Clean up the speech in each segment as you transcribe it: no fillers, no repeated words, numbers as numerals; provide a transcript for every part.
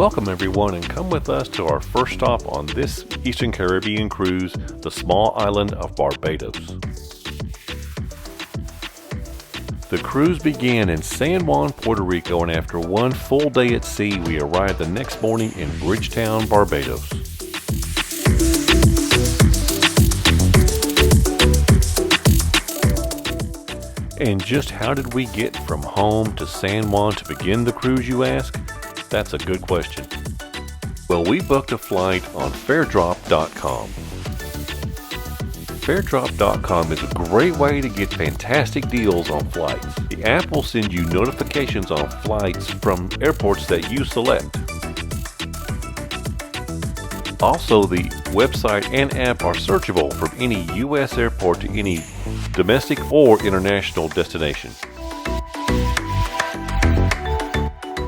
Welcome everyone, and come with us to our first stop on this Eastern Caribbean cruise, the small island of Barbados. The cruise began in San Juan, Puerto Rico, and after one full day at sea, we arrived the next morning in Bridgetown, Barbados. And just how did we get from home to San Juan to begin the cruise, you ask? That's a good question. Well, we booked a flight on fairdrop.com. Fairdrop.com is a great way to get fantastic deals on flights. The app will send you notifications on flights from airports that you select. Also, the website and app are searchable from any U.S. airport to any domestic or international destination.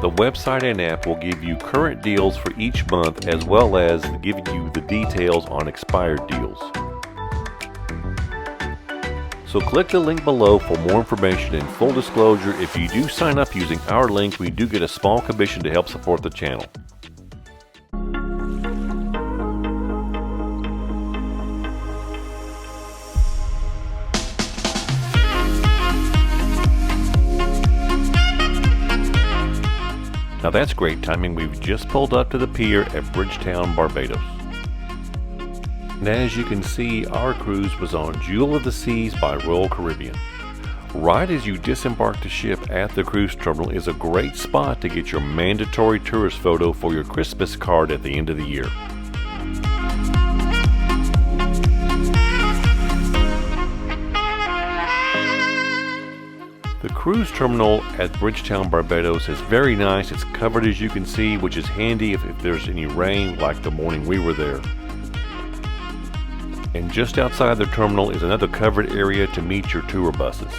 The website and app will give you current deals for each month, as well as giving you the details on expired deals. So click the link below for more information. And full disclosure, if you do sign up using our link, we do get a small commission to help support the channel. Now that's great timing. We've just pulled up to the pier at Bridgetown, Barbados. And as you can see, our cruise was on Jewel of the Seas by Royal Caribbean. Right as you disembark the ship at the cruise terminal is a great spot to get your mandatory tourist photo for your Christmas card at the end of the year. The cruise terminal at Bridgetown, Barbados is very nice. It's covered, as you can see, which is handy if there's any rain like the morning we were there. And just outside the terminal is another covered area to meet your tour buses.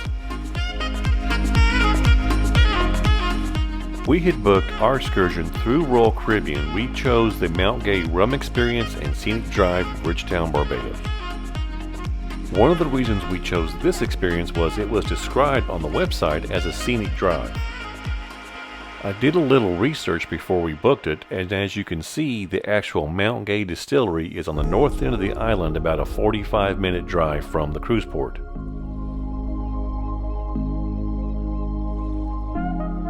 We had booked our excursion through Royal Caribbean. We chose the Mount Gay Rum Experience and Scenic Drive, Bridgetown, Barbados. One of the reasons we chose this experience was it was described on the website as a scenic drive. I did a little research before we booked it, and as you can see, the actual Mount Gay distillery is on the north end of the island, about a 45-minute drive from the cruise port.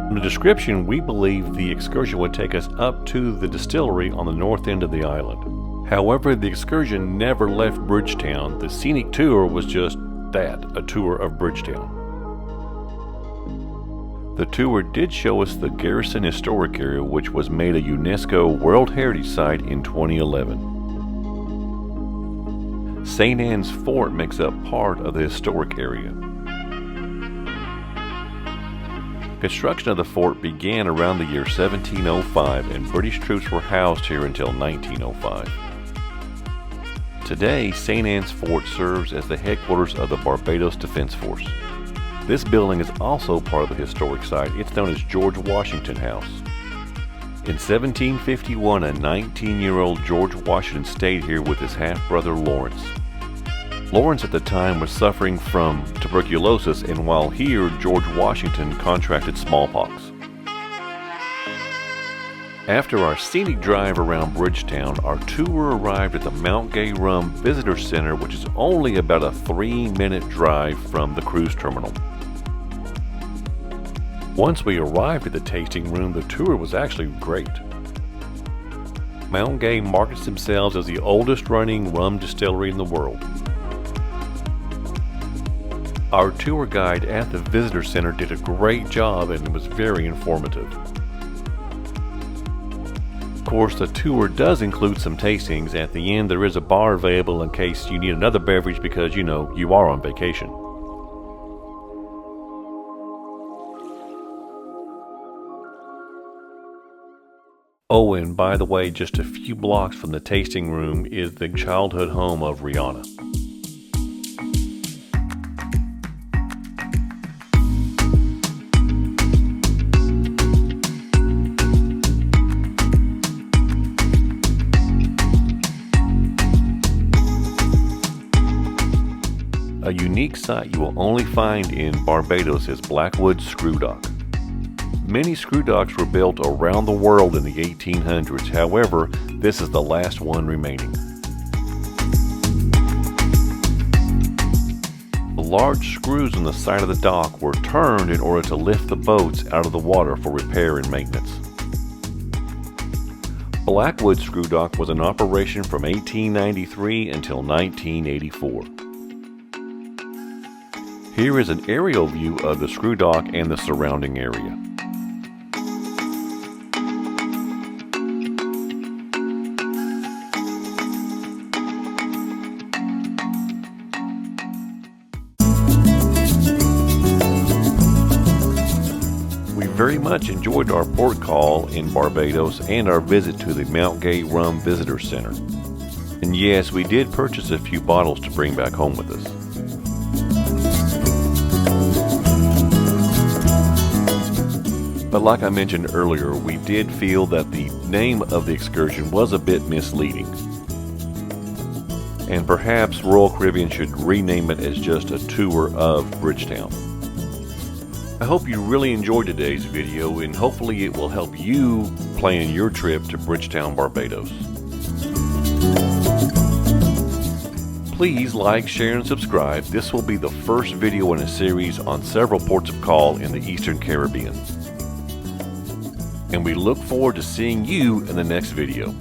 In the description, we believe the excursion would take us up to the distillery on the north end of the island. However, the excursion never left Bridgetown. The scenic tour was just that, a tour of Bridgetown. The tour did show us the Garrison Historic Area, which was made a UNESCO World Heritage Site in 2011. St. Anne's Fort makes up part of the historic area. Construction of the fort began around the year 1705, and British troops were housed here until 1905. Today, St. Anne's Fort serves as the headquarters of the Barbados Defense Force. This building is also part of the historic site. It's known as George Washington House. In 1751, a 19-year-old George Washington stayed here with his half-brother Lawrence. Lawrence at the time was suffering from tuberculosis, and while here, George Washington contracted smallpox. After our scenic drive around Bridgetown, our tour arrived at the Mount Gay Rum Visitor Center, which is only about a 3-minute drive from the cruise terminal. Once we arrived at the tasting room, the tour was actually great. Mount Gay markets themselves as the oldest running rum distillery in the world. Our tour guide at the visitor center did a great job and was very informative. Of course, the tour does include some tastings. At the end, there is a bar available in case you need another beverage because, you know, you are on vacation. Oh, and by the way, just a few blocks from the tasting room is the childhood home of Rihanna. A unique sight you will only find in Barbados is Blackwood Screw Dock. Many screw docks were built around the world in the 1800s, however, this is the last one remaining. The large screws on the side of the dock were turned in order to lift the boats out of the water for repair and maintenance. Blackwood screw dock was in operation from 1893 until 1984. Here is an aerial view of the screw dock and the surrounding area. Very much enjoyed our port call in Barbados and our visit to the Mount Gay Rum Visitor Center. And yes, we did purchase a few bottles to bring back home with us. But like I mentioned earlier, we did feel that the name of the excursion was a bit misleading. And perhaps Royal Caribbean should rename it as just a tour of Bridgetown. I hope you really enjoyed today's video, and hopefully it will help you plan your trip to Bridgetown, Barbados. Please like, share, and subscribe. This will be the first video in a series on several ports of call in the Eastern Caribbean. And we look forward to seeing you in the next video.